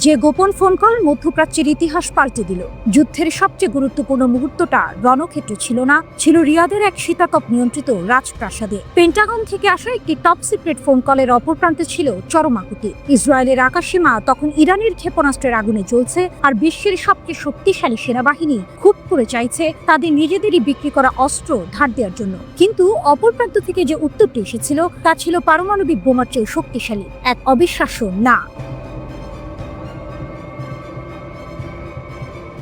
যে গোপন phone call মধ্যপ্রাচ্যের ইতিহাস পাল্টে দিল। যুদ্ধের সবচেয়ে গুরুত্বপূর্ণ মুহূর্তটা রণক্ষেত্র ছিল না, ছিল রিয়াদের এক শীতাতপ নিয়ন্ত্রিত রাজপ্রাসাদে। পেন্টাগন থেকে আসা একটি টপ সিক্রেট ফোন কলের অপর প্রান্তে ছিল চরম আকুতি। ইসরায়েলের আকাশসীমা তখন ইরানের ক্ষেপণাস্ত্রের আগুনে জ্বলছে, আর বিশ্বের সবচেয়ে শক্তিশালী সেনাবাহিনী খুব করে চাইছে তাদের নিজেদেরই বিক্রি করা অস্ত্র ধার দেওয়ার জন্য। কিন্তু অপর প্রান্ত থেকে যে উত্তরটি এসেছিল তা ছিল পারমাণবিক বোমার চেয়ে শক্তিশালী, এক অবিশ্বাস্য না।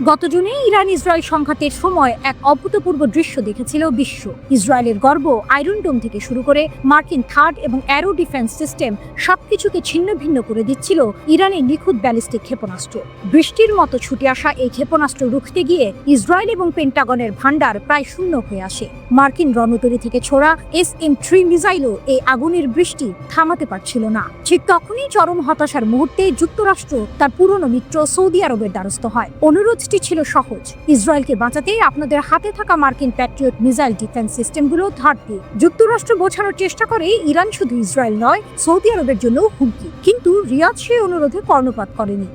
গত জুনে ইরান ইসরায়েল সংঘাতের সময় এক অভূতপূর্ব দৃশ্য দেখেছিল বিশ্ব। ইসরায়েলের গর্ব আয়রন ডোম থেকে শুরু করে মার্কিন থার্ড এবং অ্যারো ডিফেন্স সিস্টেম সবকিছুকে ছিন্ন ভিন্ন করে দিচ্ছিল ইরানের নিখুঁত ব্যালিস্টিক ক্ষেপণাস্ত্র। বৃষ্টির মতো ছুটে আসা এই ক্ষেপণাস্ত্র রুখতে গিয়ে ইসরায়েল এবং পেন্টাগনের ভান্ডার প্রায় শূন্য হয়ে আসে। মার্কিন রণতরী থেকে ছোড়া SM-3 মিসাইলও এই আগুনের বৃষ্টি থামাতে পারছিল না। ঠিক তখনই চরম হতাশার মুহূর্তে যুক্তরাষ্ট্র তার পুরনো মিত্র সৌদি আরবের দ্বারস্থ হয়। অনুরোধ ছিল সহজ, ইসরায়েলকে বাঁচাতে আপনাদের হাতে থাকা মার্কিন প্যাট্রিয়ট মিসাইল ডিফেন্স সিস্টেমগুলো ধার দিয়ে। যুক্তরাষ্ট্র বোঝানোর চেষ্টা করে ইরান শুধু ইসরায়েল নয়, সৌদি আরবের জন্য হুমকি। কিন্তু রিয়াদ সেই অনুরোধে কর্ণপাত করেনি।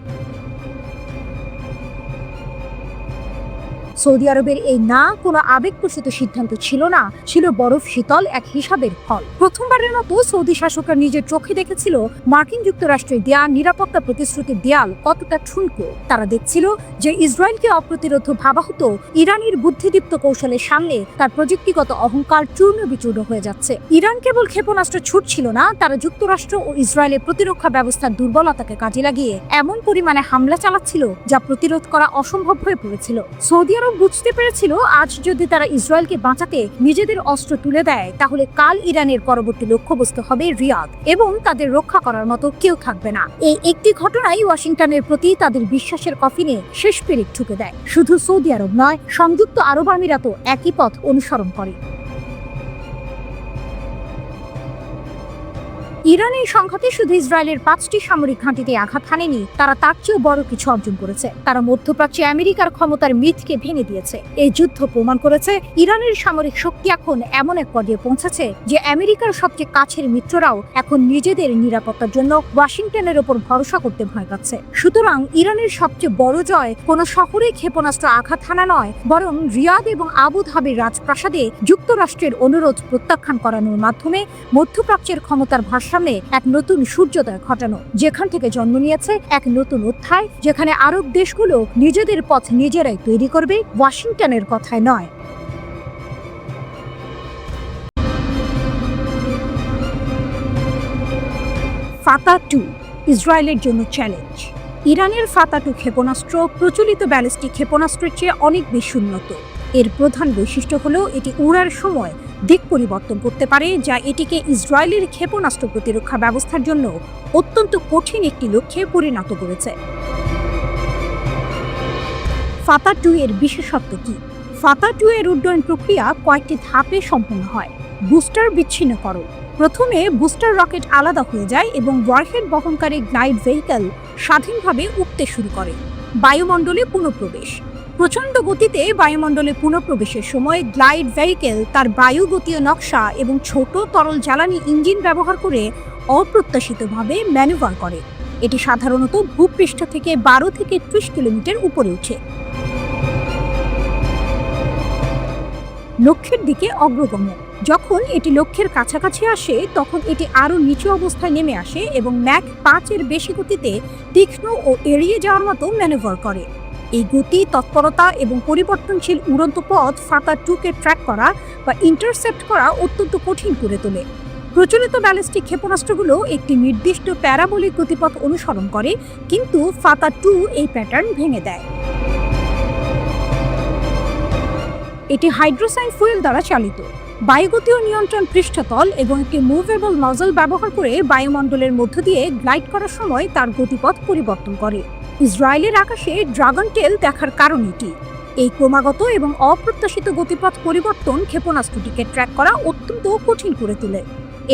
সৌদি আরবের এই না কোনো আবেগপ্রসূত সিদ্ধান্ত ছিল না, ছিল বরফ শীতল এক হিসাবের ফল। প্রথমবারের মতো সৌদি শাসকরা নিজের চোখে দেখেছিল মার্কিন যুক্তরাষ্ট্রের দেয়া নিরাপত্তা প্রতিশ্রুতির দেয়াল কতটা ঠুনকো। তারা দেখছিল যে ইসরায়েলকে অপ্রতিরোধ ভাবা হতো ইরানের বুদ্ধিদীপ্ত কৌশলের সামনে তার প্রযুক্তিগত অহংকার চূর্ণ বিচূর্ণ হয়ে যাচ্ছে। ইরান কেবল ক্ষেপণাস্ত্র ছুটছিল না, তারা যুক্তরাষ্ট্র ও ইসরায়েলের প্রতিরক্ষা ব্যবস্থার দুর্বলতাকে কাজে লাগিয়ে এমন পরিমাণে হামলা চালাচ্ছিল যা প্রতিরোধ করা অসম্ভব হয়ে পড়েছিল। সৌদি আরব বুঝতে পেরেছিল আজ যদি তারা ইসরায়েলকে বাঁচাতে নিজেদের অস্ত্র তুলে দেয়, তাহলে কাল ইরানের পরবর্তী লক্ষ্যবস্তু হবে রিয়াদ, এবং তাদের রক্ষা করার মতো কেউ থাকবে না। এই একটি ঘটনাই ওয়াশিংটনের প্রতি তাদের বিশ্বাসের কফিনে শেষ পেরেক ঠুকে দেয়। শুধু সৌদি আরব নয়, সংযুক্ত আরব আমিরাতও একই পথ অনুসরণ করে। ইরান এই সংঘাতে শুধু ইসরায়েলের 5টি সামরিক ঘাঁটিতে আঘাত হানেনি, তারা তার চেয়েও বড় কিছু অর্জন করেছে। তারা মধ্যপ্রাচ্যে আমেরিকার ক্ষমতার মিথকে ভেঙে দিয়েছে। এই যুদ্ধ প্রমাণ করেছে ইরানের সামরিক শক্তি এখন এমন এক পর্যায়ে পৌঁছেছে যে আমেরিকার সবচেয়ে কাছের মিত্ররাও এখন নিজেদের নিরাপত্তার জন্য ওয়াশিংটনের ওপর ভরসা করতে ভয় পাচ্ছে। সুতরাং ইরানের সবচেয়ে বড় জয় কোনো শহরে ক্ষেপণাস্ত্র আঘাত হানা নয়, বরং রিয়াদ এবং আবু ধাবির রাজপ্রাসাদে যুক্তরাষ্ট্রের অনুরোধ প্রত্যাখ্যান করানোর মাধ্যমে মধ্যপ্রাচ্যের ক্ষমতার ভারসাম্যে এক নতুন সূর্যোদয় ঘটানো, যেখান থেকে জন্ম নিয়েছে এক নতুন অধ্যায়, যেখানে আরব দেশগুলো নিজেদের পথ নিজেরাই তৈরি করবে, ওয়াশিংটনের কথায় নয়। ফাতা 2 ইসরায়েলের জন্য চ্যালেঞ্জ। ইরানের ফাতা 2 ক্ষেপণাস্ত্র প্রচলিত ব্যালিস্টিক ক্ষেপণাস্ত্রের চেয়ে অনেক বেশি উন্নত। এর প্রধান বৈশিষ্ট্য হলো এটি উড়ার সময় দিক পরিবর্তন করতে পারে, যা এটিকে ইসরায়েলের ক্ষেপণাস্ত্র প্রতিরক্ষা ব্যবস্থার জন্য অত্যন্ত কঠিন একটি লক্ষ্যে পরিণত করেছে। ফাতা 2 এর বিশেষত্ব কি? ফাতা 2 এর উড্ডয়ন প্রক্রিয়া কয়েকটি ধাপে সম্পন্ন হয়। বুস্টার বিচ্ছিন্নকরণ। প্রথমে বুস্টার রকেট আলাদা হয়ে যায় এবং ওয়ারহেড বহনকারী গ্লাইড ভেহিকল স্বাধীনভাবে উঠতে শুরু করে। বায়ুমণ্ডলে পুনঃপ্রবেশ। প্রচণ্ড গতিতে বায়ুমণ্ডলে পুনঃপ্রবেশের সময় গ্লাইড ভেহিকল তার বায়ুগতীয় নকশা এবং ছোট তরল জ্বালানি ইঞ্জিন ব্যবহার করে অপ্রত্যাশিতভাবে ম্যানুভার করে। এটি সাধারণত ভূপৃষ্ঠ থেকে 12 থেকে 30 কিলোমিটার উপরে উঠে লক্ষ্যের দিকে অগ্রগমন। যখন এটি লক্ষ্যের কাছাকাছি আসে, তখন এটি আরও নিচু অবস্থায় নেমে আসে এবং ম্যাক 5 এর বেশি গতিতে তীক্ষ্ণ ও এড়িয়ে যাওয়ার মতো ম্যানুভার করে। এই গতি, তৎপরতা এবং পরিবর্তনশীল উড়ন্ত পথ ফাতা 2-কে ট্র্যাক করা বা ইন্টারসেপ্ট করা অত্যন্ত কঠিন করে তোলে। প্রচলিত ব্যালিস্টিক ক্ষেপণাস্ত্রগুলো একটি নির্দিষ্ট প্যারাবোলিক গতিপথ অনুসরণ করে, কিন্তু ফাতা 2 এই প্যাটার্ন ভেঙে দেয়। এটি হাইড্রোসাইন ফুয়েল দ্বারা চালিত। বায়ুগতীয় নিয়ন্ত্রণ পৃষ্ঠতল এবং একটি মুভেবল নজল ব্যবহার করে বায়ুমণ্ডলের মধ্য দিয়ে গ্লাইড করার সময় তার গতিপথ পরিবর্তন করে। ইসরায়েলের আকাশে ড্রাগন টেল দেখার কারণ এটি। এই ক্রমাগত এবং অপ্রত্যাশিত গতিপথ পরিবর্তন ক্ষেপণাস্ত্রটিকে ট্র্যাক করা অত্যন্ত কঠিন করে তোলে।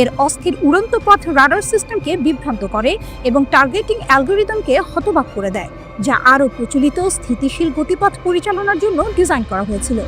এর অস্থির উড়ন্ত পথ রাডার সিস্টেমকে বিভ্রান্ত করে এবং টার্গেটিং অ্যালগরিদমকে হতবাক করে দেয়, যা আরও প্রচলিত স্থিতিশীল গতিপথ পরিচালনার জন্য ডিজাইন করা হয়েছিল।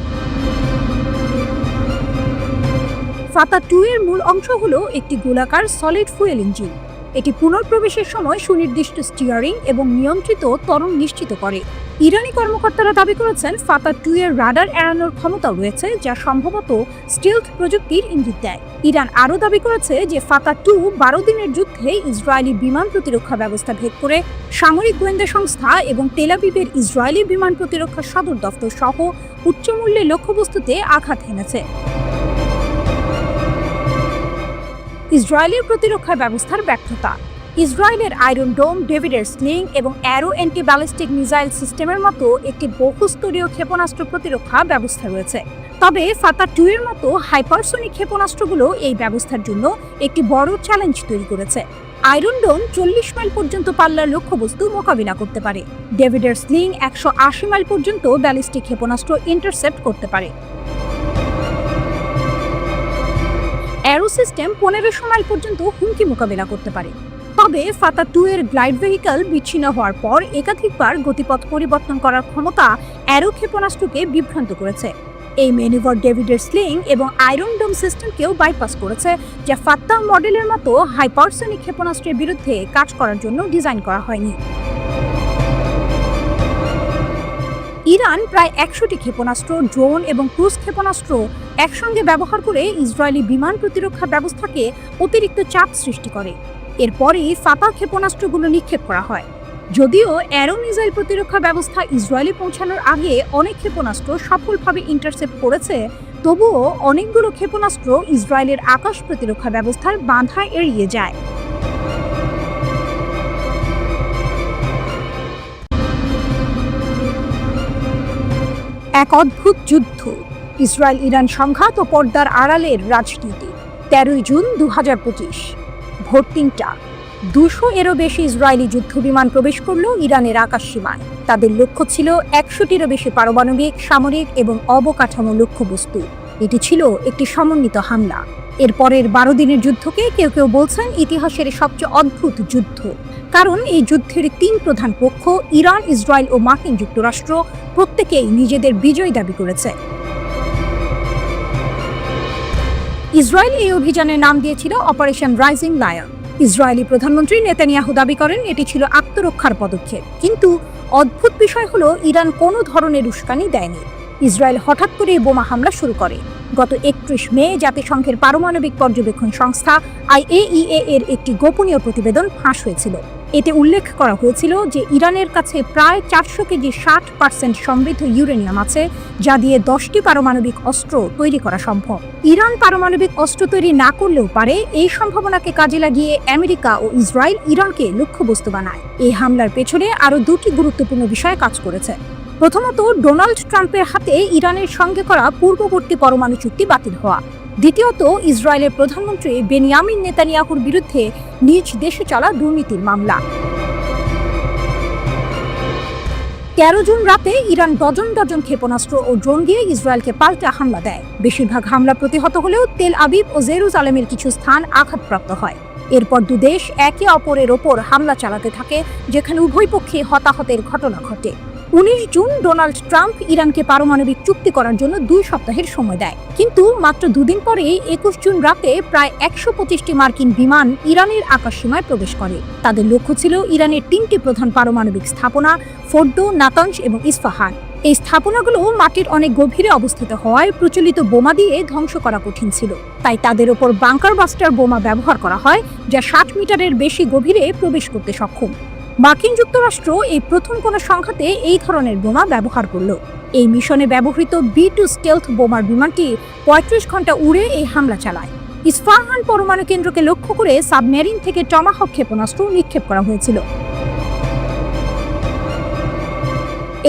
ফাতা 2 এর মূল অংশ হলো একটি গোলাকার সলিড ফুয়েল ইঞ্জিন। এটি পুনঃপ্রবেশের সময় সুনির্দিষ্ট স্টিয়ারিং এবং নিয়ন্ত্রিত ত্বরণ নিশ্চিত করে। ইরানি কর্মকর্তারা দাবি করেছেন ফাতা-2 এর রাডার এড়ানোর ক্ষমতা রয়েছে, যা সম্ভবত স্টিলথ প্রযুক্তির ইঙ্গিত দেয়। ইরান আরও দাবি করেছে যে ফাতা-2 12 দিনের যুদ্ধে ইসরায়েলি বিমান প্রতিরক্ষা ব্যবস্থা ভেদ করে সামরিক গোয়েন্দা সংস্থা এবং তেল আবিবের ইসরায়েলি বিমান প্রতিরক্ষা সদর দফতর সহ উচ্চমূল্যের লক্ষ্যবস্তুতে আঘাত হেনেছে। ইসরায়েলের প্রতিরক্ষা ব্যবস্থার ব্যর্থতা। ইসরায়েলের আয়রন ডোম, ডেভিডের স্লিং এবং অ্যারো অ্যান্টি ব্যালিস্টিক মিসাইল সিস্টেমের মতো একটি বহুস্তরীয় ক্ষেপণাস্ত্র প্রতিরক্ষা ব্যবস্থা রয়েছে। তবে ফাতা-2 এর মতো হাইপারসোনিক ক্ষেপণাস্ত্রগুলো এই ব্যবস্থার জন্য একটি বড় চ্যালেঞ্জ তৈরি করেছে। আয়রন ডোম 40 মাইল পর্যন্ত পাল্লার লক্ষ্যবস্তু মোকাবিলা করতে পারে। ডেভিডের স্লিং 180 মাইল পর্যন্ত ব্যালিস্টিক ক্ষেপণাস্ত্র ইন্টারসেপ্ট করতে পারে। অ্যারো সিস্টেম 1500 মাইল পর্যন্ত হুমকি মোকাবিলা করতে পারে। তবে ফাতা-2 এর গ্লাইড ভেহিকল বিচ্ছিন্ন হওয়ার পর একাধিকবার গতিপথ পরিবর্তন করার ক্ষমতা অ্যারো ক্ষেপণাস্ত্রকে বিভ্রান্ত করেছে। এই ম্যানিভার ডেভিডের স্লিং এবং আয়রন ডোম সিস্টেমকেও বাইপাস করেছে, যা ফাত্তা মডেলের মতো হাইপারসোনিক ক্ষেপণাস্ত্রের বিরুদ্ধে কাজ করার জন্য ডিজাইন করা হয়নি। ইরান প্রায় 100টি ক্ষেপণাস্ত্র, ড্রোন এবং ক্রুজ ক্ষেপণাস্ত্র একসঙ্গে ব্যবহার করে ইসরায়েলি বিমান প্রতিরক্ষা ব্যবস্থাকে অতিরিক্ত চাপ সৃষ্টি করে। এরপরই ফাতা ক্ষেপণাস্ত্রগুলো নিক্ষেপ করা হয়। যদিও অ্যারো মিসাইল প্রতিরক্ষা ব্যবস্থা ইসরায়েলে পৌঁছানোর আগে অনেক ক্ষেপণাস্ত্র সফলভাবে ইন্টারসেপ্ট করেছে, তবুও অনেকগুলো ক্ষেপণাস্ত্র ইসরায়েলের আকাশ প্রতিরক্ষা ব্যবস্থার বাধা এড়িয়ে যায়। এক অদ্ভুত যুদ্ধ, ইসরায়েল ইরান সংঘাত ও পর্দার আড়ালের রাজনীতি। 13 জুন 2025 ভোর 3টা। 200 এরও বেশি ইসরায়েলি যুদ্ধবিমান প্রবেশ করল ইরানের আকাশ সীমায়। তাদের লক্ষ্য ছিল 100টিরও বেশি পারমাণবিক, সামরিক এবং অবকাঠামো লক্ষ্যবস্তু। এটি ছিল একটি সমন্বিত হামলা। এরপরের 12 দিনের যুদ্ধকে কেউ কেউ বলছেন ইতিহাসের সবচেয়ে অদ্ভুত যুদ্ধ, কারণ এই যুদ্ধের 3 প্রধান পক্ষ, ইরান, ইসরায়েল ও মার্কিন যুক্তরাষ্ট্র, প্রত্যেকেই নিজেদের বিজয় দাবি করেছে। ইসরায়েল এই অভিযানের নাম দিয়েছিল অপারেশন রাইজিং লায়ন। ইসরায়েলি প্রধানমন্ত্রী নেতানিয়াহু দাবি করেন এটি ছিল আত্মরক্ষার পদক্ষেপ। কিন্তু অদ্ভুত বিষয় হলো, ইরান কোনো ধরনের উস্কানি দেয়নি। ইসরায়েল হঠাৎ করে বোমা হামলা শুরু করে। গত 31 মে জাতিসংঘের পারমাণবিক পর্যবেক্ষণ সংস্থা IAEA এর একটি গোপনীয় প্রতিবেদন ফাঁস হয়েছিল। এতে উল্লেখ করা হয়েছিল যে ইরানের কাছে প্রায় 400 কেজি 60% সমৃদ্ধ ইউরেনিয়াম আছে, যা দিয়ে 10টি পারমাণবিক অস্ত্র তৈরি করা সম্ভব। ইরান পারমাণবিক অস্ত্র তৈরি না করলেও পারে। এই সম্ভাবনাকে কাজে লাগিয়ে আমেরিকা ও ইসরায়েল ইরানকে লক্ষ্যবস্তু বানায়। এই হামলার পেছনে আরও 2টি গুরুত্বপূর্ণ বিষয় কাজ করেছে। প্রথমত, ডোনাল্ড ট্রাম্পের হাতে ইরানের সঙ্গে করা পূর্ববর্তী পরমাণু চুক্তি বাতিল হওয়া। দ্বিতীয়ত, ইসরায়েলের প্রধানমন্ত্রী বেনিয়ামিন নেতানিয়াহুর বিরুদ্ধে নিজ দেশে চলা দুর্নীতির মামলা। 13 জুন রাতে ইরান ডজন ডজন ক্ষেপণাস্ত্র ও ড্রোন দিয়ে ইসরায়েলকে পাল্টা হামলা দেয়। বেশিরভাগ হামলা প্রতিহত হলেও তেল আবিব ও জেরুজালেমের কিছু স্থান আঘাতপ্রাপ্ত হয়। এরপর দুদেশ একে অপরের ওপর হামলা চালাতে থাকে, যেখানে উভয় পক্ষে হতাহতের ঘটনা ঘটে। 19 জুন ডোনাল্ড ট্রাম্প ইরানকে পারমাণবিক চুক্তি করার জন্য 2 সপ্তাহের সময় দেয়। কিন্তু মাত্র 2 দিন পরেই 21 জুন রাতে প্রায় 125টি মার্কিন বিমান ইরানের আকাশসীমায় প্রবেশ করে। তাদের লক্ষ্য ছিল ইরানের 3টি প্রধান পারমাণবিক স্থাপনা, ফোর্দো, নাতানজ এবং ইস্পাহান। এই স্থাপনাগুলো মাটির অনেক গভীরে অবস্থিত হওয়ায় প্রচলিত বোমা দিয়ে ধ্বংস করা কঠিন ছিল। তাই তাদের ওপর বাংকার বাস্টার বোমা ব্যবহার করা হয়, যা 60 মিটারের বেশি গভীরে প্রবেশ করতে সক্ষম। মার্কিন যুক্তরাষ্ট্র এই প্রথম কোনো সংঘাতে এই ধরনের বোমা ব্যবহার করল। এই মিশনে ব্যবহৃত B-2 স্টেলথ বোমার বিমানটি 35 ঘন্টা উড়ে এই হামলা চালায়। ইস্পাহান পরমাণু কেন্দ্রকে লক্ষ্য করে সাবমেরিন থেকে টমাহক ক্ষেপণাস্ত্র নিক্ষেপ করা হয়েছিল।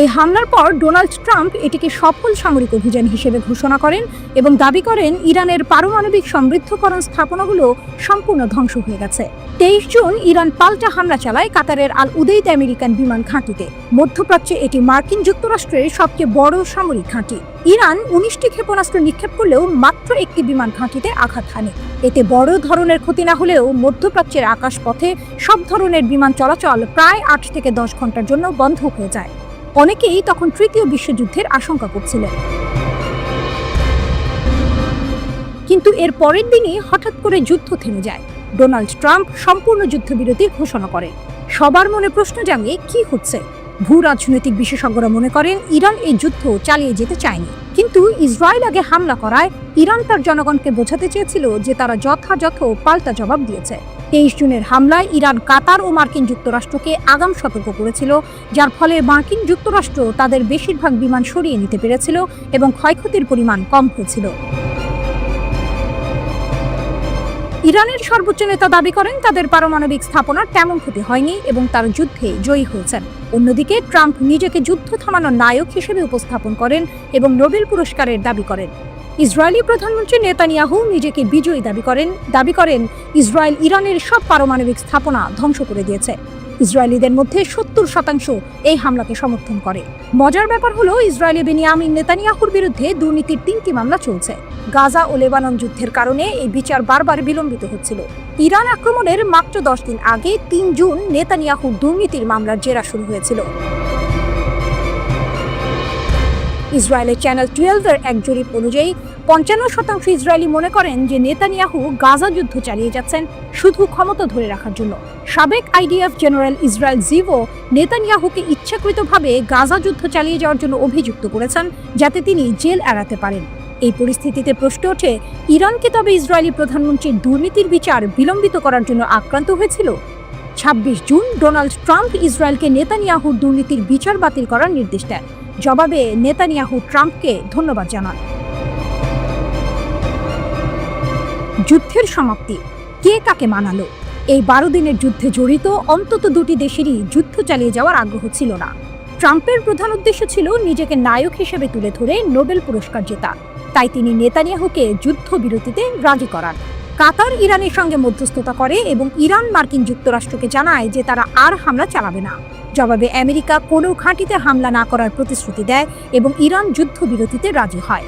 এই হামলার পর ডোনাল্ড ট্রাম্প এটিকে সফল সামরিক অভিযান হিসেবে ঘোষণা করেন এবং দাবি করেন ইরানের পারমাণবিক সমৃদ্ধকরণ স্থাপনাগুলো সম্পূর্ণ ধ্বংস হয়ে গেছে। 23 জুন ইরান পাল্টা হামলা চালায় কাতারের আল উদেইদ আমেরিকান বিমান ঘাঁটিতে। মধ্যপ্রাচ্যে এটি মার্কিন যুক্তরাষ্ট্রের সবচেয়ে বড় সামরিক ঘাঁটি। ইরান 19টি ক্ষেপণাস্ত্র নিক্ষেপ করলেও মাত্র একটি বিমান ঘাঁটিতে আঘাত হানে। এতে বড় ধরনের ক্ষতি না হলেও মধ্যপ্রাচ্যের আকাশপথে সব ধরনের বিমান চলাচল প্রায় 8 থেকে 10 ঘন্টার জন্য বন্ধ হয়ে যায়। অনেকেই তখন তৃতীয় বিশ্বযুদ্ধের আশঙ্কা করছিলেন। কিন্তু এর পরের দিনই হঠাৎ করে যুদ্ধ থেমে যায়। ডোনাল্ড ট্রাম্প সম্পূর্ণ যুদ্ধবিরতির ঘোষণা করেন। সবার মনে প্রশ্ন জাগে কি হচ্ছে। ভূ রাজনৈতিক বিশেষজ্ঞরা মনে করেন ইরান এই যুদ্ধ চালিয়ে যেতে চায়নি, কিন্তু ইসরায়েল আগে হামলা করায় ইরান তার জনগণকে বোঝাতে চেয়েছিল যে তারা যথাযথ পাল্টা জবাব দিয়েছে। 23 জুনের হামলায় ইরান কাতার ও মার্কিন যুক্তরাষ্ট্রকে আগাম সতর্ক করেছিল, যার ফলে মার্কিন যুক্তরাষ্ট্র তাদের বেশিরভাগ বিমান সরিয়ে নিতে পেরেছিল এবং ক্ষয়ক্ষতির পরিমাণ কম হয়েছিল। ইরানের সর্বোচ্চ নেতা দাবি করেন তাদের পারমাণবিক স্থাপনার তেমন ক্ষতি হয়নি এবং তারা যুদ্ধে জয়ী হয়েছেন। অন্যদিকে ট্রাম্প নিজেকে যুদ্ধ থামানোর নায়ক হিসেবে উপস্থাপন করেন এবং নোবেল পুরস্কারের দাবি করেন। ইসরায়েলি প্রধানমন্ত্রী নেতানিয়াহু নিজেকে বিজয়ী দাবি করেন ইসরায়েল ইরানের সব পারমাণবিক স্থাপনা ধ্বংস করে দিয়েছে। ইসরায়েলিদের মধ্যে 70% এই হামলাকে সমর্থন করে। মজার ব্যাপার হলো ইসরায়েলি বেনিয়ামিন নেতানিয়াহুর বিরুদ্ধে দুর্নীতির 3টি মামলা চলছে। গাজা ও লেবানন যুদ্ধের কারণে এই বিচার বারবার বিলম্বিত হচ্ছিল। ইরান আক্রমণের মাত্র 10 দিন আগে 3 জুন নেতানিয়াহুর দুর্নীতির মামলার জেরা শুরু হয়েছিল। ইসরায়েলের চ্যানেল 12-এর এক জরিপ অনুযায়ী 55% ইসরায়েলি মনে করেন যে নেতানিয়াহু গাজা যুদ্ধ চালিয়ে যাচ্ছেন শুধু ক্ষমতা ধরে রাখার জন্য। সাবেক আইডিএফ জেনারেল ইসরায়েল জিভো নেতানিয়াহুকে ইচ্ছাকৃতভাবে গাজা যুদ্ধ চালিয়ে যাওয়ার জন্য অভিযুক্ত করেছেন, যাতে তিনি জেল এড়াতে পারেন। এই পরিস্থিতিতে প্রশ্ন ওঠে, ইরানকে তবে ইসরায়েলি প্রধানমন্ত্রীর দুর্নীতির বিচার বিলম্বিত করার জন্য আক্রান্ত হয়েছিল? 26 জুন ডোনাল্ড ট্রাম্প ইসরায়েলকে নেতানিয়াহুর দুর্নীতির বিচার বাতিল করার নির্দেশ দেন। জবাবে নেতানিয়াহু ট্রাম্পকে ধন্যবাদ জানান। যুদ্ধের সমাপ্তি কে কাকে মানালো? এই 12 দিনের যুদ্ধে জড়িত অন্তত 2টি দেশেরই যুদ্ধ চালিয়ে যাওয়ার আগ্রহ ছিল না। ট্রাম্পের প্রধান উদ্দেশ্য ছিল নিজেকে নায়ক হিসেবে তুলে ধরে নোবেল পুরস্কার জেতা, তাই তিনি নেতানিয়াহুকে যুদ্ধবিরতিতে রাজি করান। কাতার ইরানের সঙ্গে মধ্যস্থতা করে এবং ইরান মার্কিন যুক্তরাষ্ট্রকে জানায় যে তারা আর হামলা চালাবে না। জবাবে আমেরিকা কোনো ঘাঁটিতে হামলা না করার প্রতিশ্রুতি দেয় এবং ইরান যুদ্ধবিরতিতে রাজি হয়।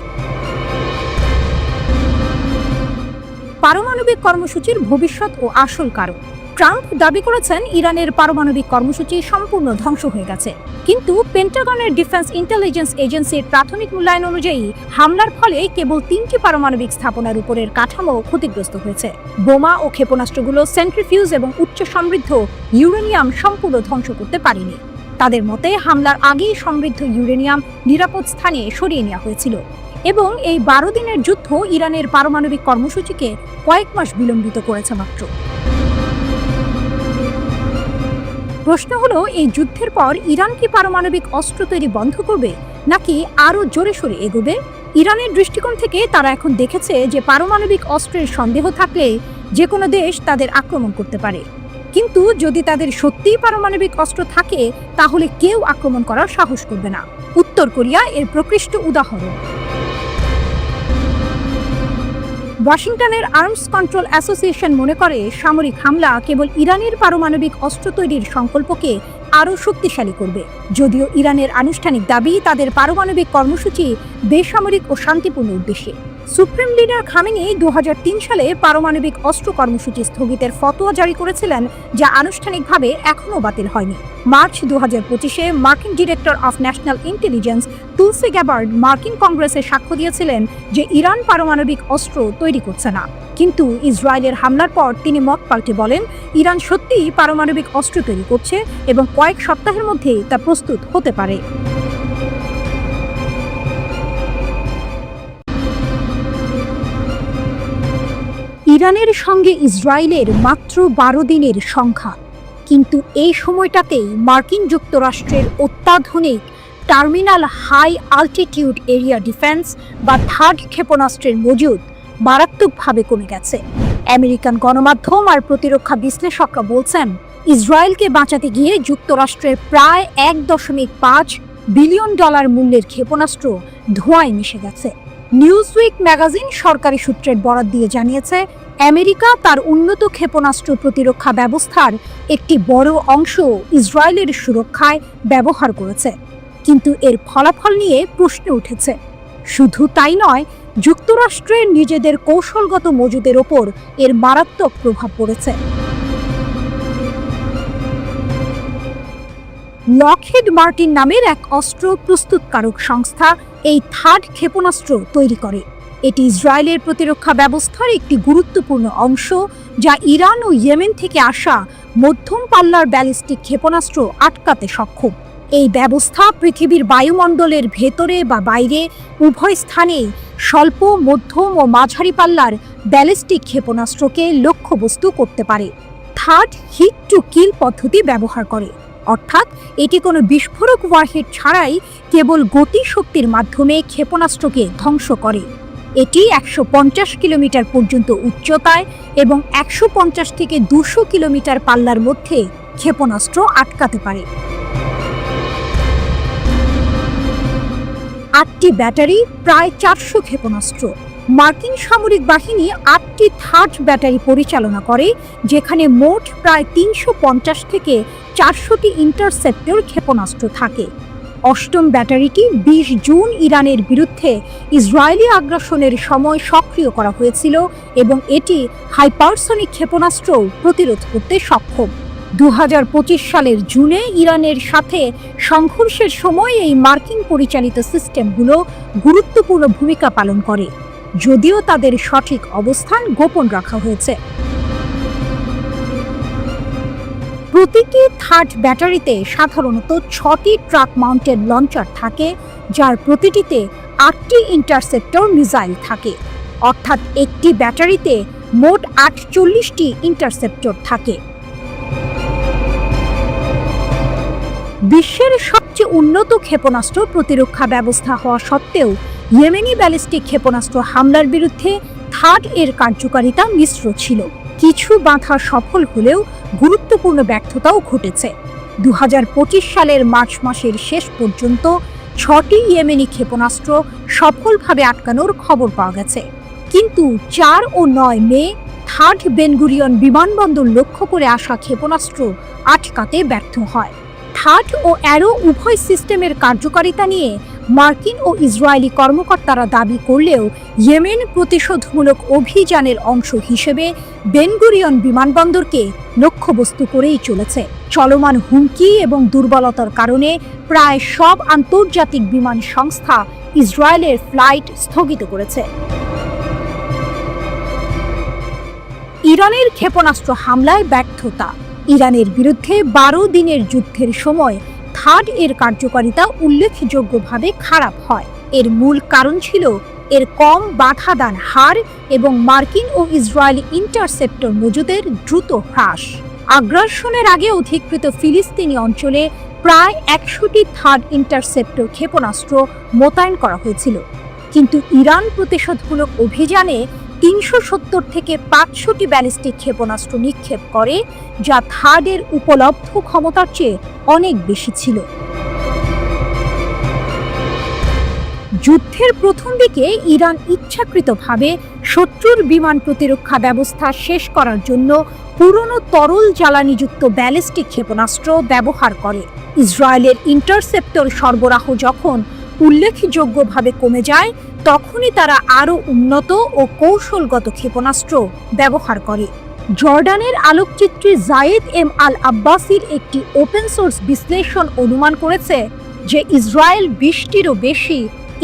পারমাণবিক কর্মসূচির ভবিষ্যৎ ও আসল কারণ। ট্রাম্প দাবি করেছেন ইরানের পারমাণবিক কর্মসূচি সম্পূর্ণ ধ্বংস হয়ে গেছে, কিন্তু পেন্টাগনের ডিফেন্স ইন্টেলিজেন্স এজেন্সির প্রাথমিক মূল্যায়ন অনুযায়ী হামলার ফলে কেবল 3টি পারমাণবিক স্থাপনার উপরের কাঠামো ক্ষতিগ্রস্ত হয়েছে। বোমা ও ক্ষেপণাস্ত্রগুলো সেন্ট্রিফিউজ এবং উচ্চ সমৃদ্ধ ইউরেনিয়াম সম্পূর্ণ ধ্বংস করতে পারেনি। তাদের মতে হামলার আগেই সমৃদ্ধ ইউরেনিয়াম নিরাপদ স্থানে সরিয়ে নেওয়া হয়েছিল এবং এই 12 দিনের যুদ্ধ ইরানের পারমাণবিক কর্মসূচিকে কয়েক মাস বিলম্বিত করেছে মাত্র। প্রশ্ন হলো, এই যুদ্ধের পর ইরান কি পারমাণবিক অস্ত্র তৈরি বন্ধ করবে নাকি আরো জোরে সোরে এগোবে? ইরানের দৃষ্টিকোণ থেকে তারা এখন দেখেছে যে পারমাণবিক অস্ত্রের সন্দেহ থাকলে যে কোনো দেশ তাদের আক্রমণ করতে পারে, কিন্তু যদি তাদের সত্যিই পারমাণবিক অস্ত্র থাকে তাহলে কেউ আক্রমণ করার সাহস করবে না। উত্তর কোরিয়া এর প্রকৃষ্ট উদাহরণ। ওয়াশিংটনের আর্মস কন্ট্রোল অ্যাসোসিয়েশন মনে করে সামরিক হামলা কেবল ইরানের পারমাণবিক অস্ত্র তৈরির সংকল্পকে আরও শক্তিশালী করবে। যদিও ইরানের আনুষ্ঠানিক দাবি তাদের পারমাণবিক কর্মসূচি বেসামরিক ও শান্তিপূর্ণ উদ্দেশ্যে। সুপ্রিম লিডার খামেনি 2003 সালে পারমাণবিক অস্ত্র কর্মসূচি স্থগিতের ফতোয়া জারি করেছিলেন, যা আনুষ্ঠানিকভাবে এখনও বাতিল হয়নি। মার্চ 2025-এ মার্কিন director of national intelligence Tulsi Gabbard মার্কিন কংগ্রেসে সাক্ষ্য দিয়েছিলেন যে ইরান পারমাণবিক অস্ত্র তৈরি করছে না, কিন্তু ইসরায়েলের হামলার পর তিনি মত পাল্টে বলেন ইরান সত্যিই পারমাণবিক অস্ত্র তৈরি করছে এবং কয়েক সপ্তাহের মধ্যেই তা প্রস্তুত হতে পারে। ইরানের সঙ্গে ইসরায়েলের মাত্র 12 দিনের সংঘাত, কিন্তু এই সময়টাতেই মার্কিন যুক্তরাষ্ট্রের অত্যাধুনিক terminal high altitude area defence বা থার্ড ক্ষেপণাস্ত্রের মজুদ মারাত্মকভাবে কমে গেছে। আমেরিকান গণমাধ্যম আর প্রতিরক্ষা বিশ্লেষকরা বলছেন ইসরায়েলকে বাঁচাতে গিয়ে যুক্তরাষ্ট্রের প্রায় $1.5 বিলিয়ন মূল্যের ক্ষেপণাস্ত্র ধোঁয়ায় মিশে গেছে। নিউজউইক ম্যাগাজিন সরকারি সূত্রের বরাত দিয়ে জানিয়েছে আমেরিকা তার উন্নত ক্ষেপণাস্ত্র প্রতিরক্ষা ব্যবস্থার একটি বড় অংশ ইসরায়েলের সুরক্ষায় ব্যবহার করেছে, কিন্তু এর ফলাফল নিয়ে প্রশ্ন উঠেছে। শুধু তাই নয়, যুক্তরাষ্ট্রের নিজেদের কৌশলগত মজুদের ওপর এর মারাত্মক প্রভাব পড়েছে। লকহিড মার্টিন নামের এক অস্ত্র প্রস্তুতকারক সংস্থা এই থার্ড ক্ষেপণাস্ত্র তৈরি করে। এটি ইসরায়েলের প্রতিরক্ষা ব্যবস্থার একটি গুরুত্বপূর্ণ অংশ, যা ইরান ও ইয়েমেন থেকে আসা মধ্যম পাল্লার ব্যালিস্টিক ক্ষেপণাস্ত্র আটকাতে সক্ষম। এই ব্যবস্থা পৃথিবীর বায়ুমণ্ডলের ভেতরে বা বাইরে উভয় স্থানেই স্বল্প, মধ্যম ও মাঝারি পাল্লার ব্যালিস্টিক ক্ষেপণাস্ত্রকে লক্ষ্যবস্তু করতে পারে। থার্ড হিট টু কিল পদ্ধতি ব্যবহার করে, অর্থাৎ এটি কোনো বিস্ফোরক ওয়ারহেড ছাড়াই কেবল গতিশক্তির মাধ্যমে ক্ষেপণাস্ত্রকে ধ্বংস করে। এটি 150 কিলোমিটার পর্যন্ত উচ্চতায় এবং 150 থেকে 200 কিলোমিটার পাল্লার মধ্যে ক্ষেপণাস্ত্র আটকাতে পারে। 8টি ব্যাটারি, প্রায় 400 ক্ষেপণাস্ত্র। মার্কিন সামরিক বাহিনী 8টি থার্ড ব্যাটারি পরিচালনা করে, যেখানে মোট প্রায় 350 থেকে 400টি ইন্টারসেপ্টর ক্ষেপণাস্ত্র থাকে। 8ম ব্যাটারিটি 20 জুন ইরানের বিরুদ্ধে ইসরায়েলি আগ্রাসনের সময় সক্রিয় করা হয়েছিল এবং এটি হাইপারসনিক ক্ষেপণাস্ত্র প্রতিরোধ করতে সক্ষম। 2025 সালের জুনে ইরানের সাথে সংঘর্ষের সময় এই মার্কিন পরিচালিত সিস্টেমগুলো গুরুত্বপূর্ণ ভূমিকা পালন করে, যদিও তাদের সঠিক অবস্থান গোপন রাখা হয়েছে। প্রতিটি থার্ড ব্যাটারিতে সাধারণত 6টি ট্রাক মাউন্টেড লঞ্চার থাকে, যার প্রতিটিতে 8টি ইন্টারসেপ্টর মিসাইল থাকে, অর্থাৎ একটি ব্যাটারিতে মোট 48টি ইন্টারসেপ্টর থাকে। বিশ্বের সবচেয়ে উন্নত ক্ষেপণাস্ত্র প্রতিরক্ষা ব্যবস্থা হওয়া সত্ত্বেও ইয়েমেনি ব্যালিস্টিক ক্ষেপণাস্ত্র হামলার বিরুদ্ধে থার্ড এর কার্যকারিতা মিশ্র ছিল। কিছু বাধা সফল হলেও গুরুত্বপূর্ণ ব্যর্থতাও ঘটেছে। 2025 সালের মার্চ মাসের শেষ পর্যন্ত 6টি ইয়েমেনি ক্ষেপণাস্ত্র সফলভাবে আটকানোর খবর পাওয়া গেছে, কিন্তু 4 ও 9 মে থার্ড বেনগুরিয়ন বিমানবন্দর লক্ষ্য করে আসা ক্ষেপণাস্ত্র আটকাতে ব্যর্থ হয়। থার্ড ও অ্যারো উভয় সিস্টেমের কার্যকারিতা নিয়ে মার্কিন ও ইসরায়েলি কর্মকর্তারা দাবি করলেও ইয়েমেন প্রতিশোধমূলক অভিযানের অংশ হিসেবে বেনগুরিয়ন বিমানবন্দরকে লক্ষ্যবস্তু করেই চলেছে। চলমান হুমকি এবং দুর্বলতার কারণে প্রায় সব আন্তর্জাতিক বিমান সংস্থা ইসরায়েলের ফ্লাইট স্থগিত করেছে। ইরানের ক্ষেপণাস্ত্র হামলায় ব্যর্থতা। ইরানের বিরুদ্ধে 12 দিনের যুদ্ধের সময় থার্ড এর কার্যকারিতা উল্লেখযোগ্যভাবে খারাপ হয়। এর মূল কারণ ছিল এর কম বাধাদান হার এবং মার্কিন ও ইসরায়েলি ইন্টারসেপ্টর মজুদের দ্রুত হ্রাস। আগ্রাসনের আগে অধিকৃত ফিলিস্তিনি অঞ্চলে প্রায় 100টি থার্ড ইন্টারসেপ্টর ক্ষেপণাস্ত্র মোতায়েন করা হয়েছিল, কিন্তু ইরান প্রতিশোধমূলক অভিযানে 370 থেকে 500টি ব্যালিস্টিক ক্ষেপণাস্ত্র নিক্ষেপ করে, যা থার্ডের উপলব্ধ ক্ষমতার চেয়ে অনেক বেশি ছিল। যুদ্ধের প্রথম দিকে ইরান ইচ্ছাকৃতভাবে শত্রুর বিমান প্রতিরক্ষা ব্যবস্থা শেষ করার জন্য পুরনো তরল জ্বালানিযুক্ত ব্যালিস্টিক ক্ষেপণাস্ত্র ব্যবহার করে। ইসরায়েলের ইন্টারসেপ্টর সরবরাহ যখন উল্লেখযোগ্যভাবে কমে যায়, তখনই তারা আরও উন্নত ও কৌশলগত ক্ষেপণাস্ত্র ব্যবহার করে। জর্ডানের আলোকচিত্রী জায়েদ এম আল আব্বাসির একটি ওপেন সোর্স বিশ্লেষণ অনুমান করেছে যে ইসরায়েল 20টিরও বেশি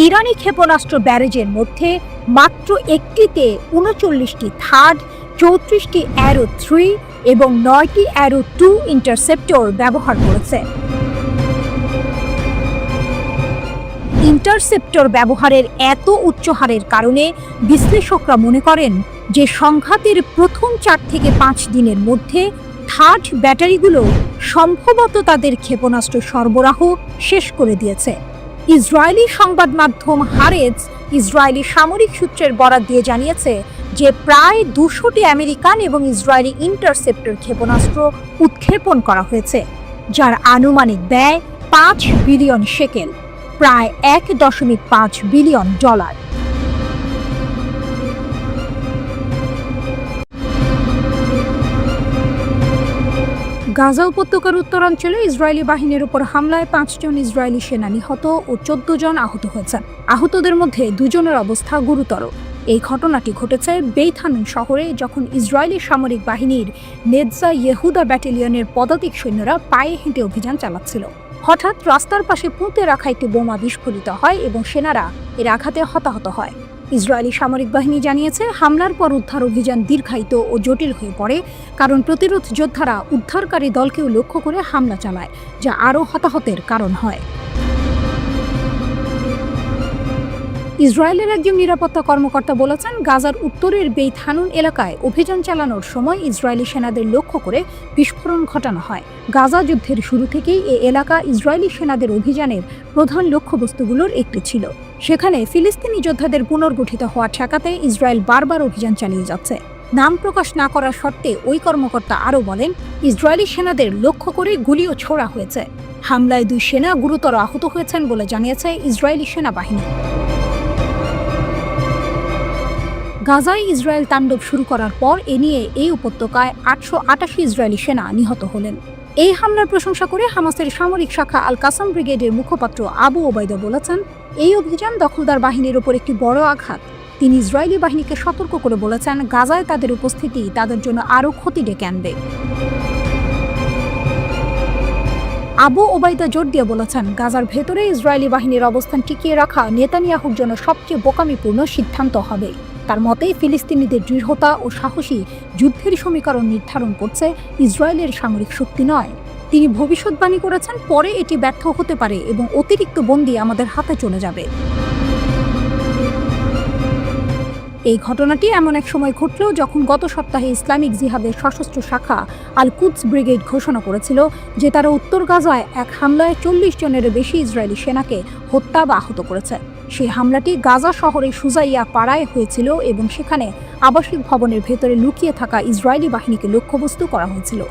ইরানি ক্ষেপণাস্ত্র ব্যারেজের মধ্যে মাত্র একটিতে 39টি থার্ড, 34টি অ্যারো 3 এবং 9টি অ্যারো 2 ইন্টারসেপ্টর ব্যবহার করেছে। ইন্টারসেপ্টর ব্যবহারের এত উচ্চ হারের কারণে বিশ্লেষকরা মনে করেন যে সংঘাতের প্রথম 4 থেকে 5 দিনের মধ্যে থার্ড ব্যাটারিগুলো সম্ভবত তাদের ক্ষেপণাস্ত্র সরবরাহ শেষ করে দিয়েছে। ইসরায়েলি সংবাদ মাধ্যম হারেজ ইসরায়েলি সামরিক সূত্রের বরাত দিয়ে জানিয়েছে যে প্রায় 200টি আমেরিকান এবং ইসরায়েলি ইন্টারসেপ্টর ক্ষেপণাস্ত্র উৎক্ষেপণ করা হয়েছে, যার আনুমানিক ব্যয় 5 বিলিয়ন শেকেল, প্রায় $1.5 বিলিয়ন। গাজা উপত্যকার উত্তরাঞ্চলে ইসরায়েলি বাহিনীর উপর হামলায় 5 জন ইসরায়েলি সেনা নিহত ও 14 জন আহত হয়েছেন। আহতদের মধ্যে 2 জনের অবস্থা গুরুতর। এই ঘটনাটি ঘটেছে বেইত হানুন শহরে, যখন ইসরায়েলি সামরিক বাহিনীর নেৎজা ইহুদা ব্যাটালিয়নের পদাতিক সৈন্যরা পায়ে হেঁটে অভিযান চালাচ্ছিল। হঠাৎ রাস্তার পাশে পুঁতে রাখা একটি বোমা বিস্ফোরিত হয় এবং সেনারা এর আঘাতে হতাহত হয়। ইসরায়েলি সামরিক বাহিনী জানিয়েছে, হামলার পর উদ্ধার অভিযান দীর্ঘায়িত ও জটিল হয়ে পড়ে, কারণ প্রতিরোধ যোদ্ধারা উদ্ধারকারী দলকেও লক্ষ্য করে হামলা চালায়, যা আরও হতাহতের কারণ হয়। ইসরায়েলের একজন নিরাপত্তা কর্মকর্তা বলেছেন, গাজার উত্তরের বেইত হানুন এলাকায় অভিযান চালানোর সময় ইসরায়েলি সেনাদের লক্ষ্য করে বিস্ফোরণ ঘটানো হয়। গাজা যুদ্ধের শুরু থেকেই এই এলাকা ইসরায়েলি সেনাদের অভিযানের প্রধান লক্ষ্যবস্তুগুলোর একটি ছিল। সেখানে ফিলিস্তিনি যোদ্ধাদের পুনর্গঠিত হওয়া ঠেকাতে ইসরায়েল বারবার অভিযান চালিয়ে যাচ্ছে। নাম প্রকাশ না করার শর্তে ওই কর্মকর্তা আরও বলেন, ইসরায়েলি সেনাদের লক্ষ্য করে গুলিও ছোড়া হয়েছে। হামলায় 2 সেনা গুরুতর আহত হয়েছেন বলে জানিয়েছে ইসরায়েলি সেনাবাহিনী। গাজায় ইসরায়েল তাণ্ডব শুরু করার পর এ নিয়ে এই উপত্যকায় 888 ইসরায়েলি সেনা নিহত হলেন। এই হামলার প্রশংসা করে হামাসের সামরিক শাখা আল কাসাম ব্রিগেডের মুখপাত্র আবু ওবায়দা বলেছেন, এই অভিযান দখলদার বাহিনীর উপর একটি বড় আঘাত। তিনি ইসরায়েলি বাহিনীকে সতর্ক করে বলেছেন, গাজায় তাদের উপস্থিতি তাদের জন্য আরও ক্ষতি ডেকে আনবে। আবু ওবায়দা জোর দিয়ে বলেছেন, গাজার ভেতরে ইসরায়েলি বাহিনীর অবস্থান টিকিয়ে রাখা নেতানিয়াহুর জন্য সবচেয়ে বোকামিপূর্ণ সিদ্ধান্ত হবে। তার মতে, ফিলিস্তিনিদের দৃঢ়তা ও সাহসী যুদ্ধের সমীকরণ নির্ধারণ করছে ইসরায়েলের সামরিক শক্তি নয়। তিনি ভবিষ্যৎবাণী করেছেন, পরে এটি ব্যর্থ হতে পারে এবং অতিরিক্ত বন্দী আমাদের হাতে চলে যাবে। এই ঘটনাটি এমন এক সময় ঘটল যখন গত সপ্তাহে ইসলামিক জিহাদের সশস্ত্র শাখা আল কুদস ব্রিগেড ঘোষণা করেছিল যে তারা উত্তর গাজায় এক হামলায় 40 জনেরও বেশি ইসরায়েলি সেনাকে হত্যা বা আহত করেছে। সেই হামলাটি গাজা শহরের সুজাইয়া পাড়ায় হয়েছিল এবং সেখানে আবাসিক ভবনের ভেতরে লুকিয়ে থাকা ইসরায়েলি বাহিনীকে লক্ষ্যবস্তু করা হয়েছিল।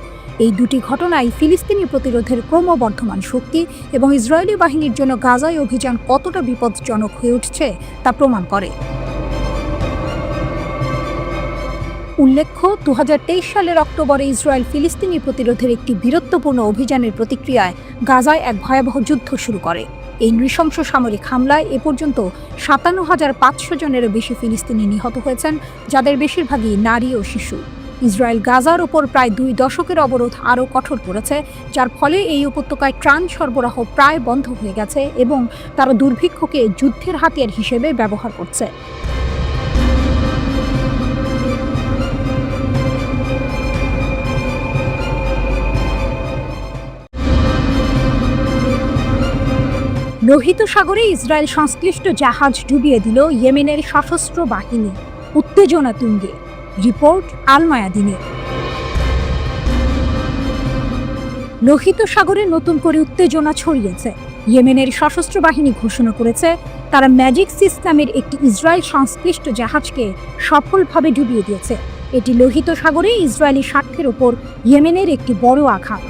এই দুটি ঘটনায় ফিলিস্তিনি প্রতিরোধের ক্রমবর্ধমান শক্তি এবং ইসরায়েলি বাহিনীর জন্য গাজায় অভিযান কতটা বিপজ্জনক হয়ে উঠছে তা প্রমাণ করে। উল্লেখ্য, 2023 সালের অক্টোবরে ইসরায়েল ফিলিস্তিনি প্রতিরোধের একটি বীরত্বপূর্ণ অভিযানের প্রতিক্রিয়ায় গাজায় এক ভয়াবহ যুদ্ধ শুরু করে। এই নৃশংস সামরিক হামলায় এ পর্যন্ত 57,500 জনেরও বেশি ফিলিস্তিনি নিহত হয়েছেন, যাদের বেশিরভাগই নারী ও শিশু। ইসরায়েল গাজার ওপর প্রায় 2 দশকের অবরোধ আরও কঠোর করেছে, যার ফলে এই উপত্যকায় ত্রাণ সরবরাহ প্রায় বন্ধ হয়ে গেছে এবং তারা দুর্ভিক্ষকে যুদ্ধের হাতিয়ার হিসেবে ব্যবহার করছে। লোহিত সাগরে ইসরায়েল সংশ্লিষ্ট জাহাজ ডুবিয়ে দিল ইয়েমেনের সশস্ত্র বাহিনী, উত্তেজনা তুঙ্গে। রিপোর্ট আল মায়াদিনের। লোহিত সাগরে নতুন করে উত্তেজনা ছড়িয়েছে। ইয়েমেনের সশস্ত্র বাহিনী ঘোষণা করেছে তারা ম্যাজিক সিস নামের একটি ইসরায়েল সংশ্লিষ্ট জাহাজকে সফলভাবে ডুবিয়ে দিয়েছে। এটি লোহিত সাগরে ইসরায়েলি স্বার্থের ওপর ইয়েমেনের একটি বড় আঘাত।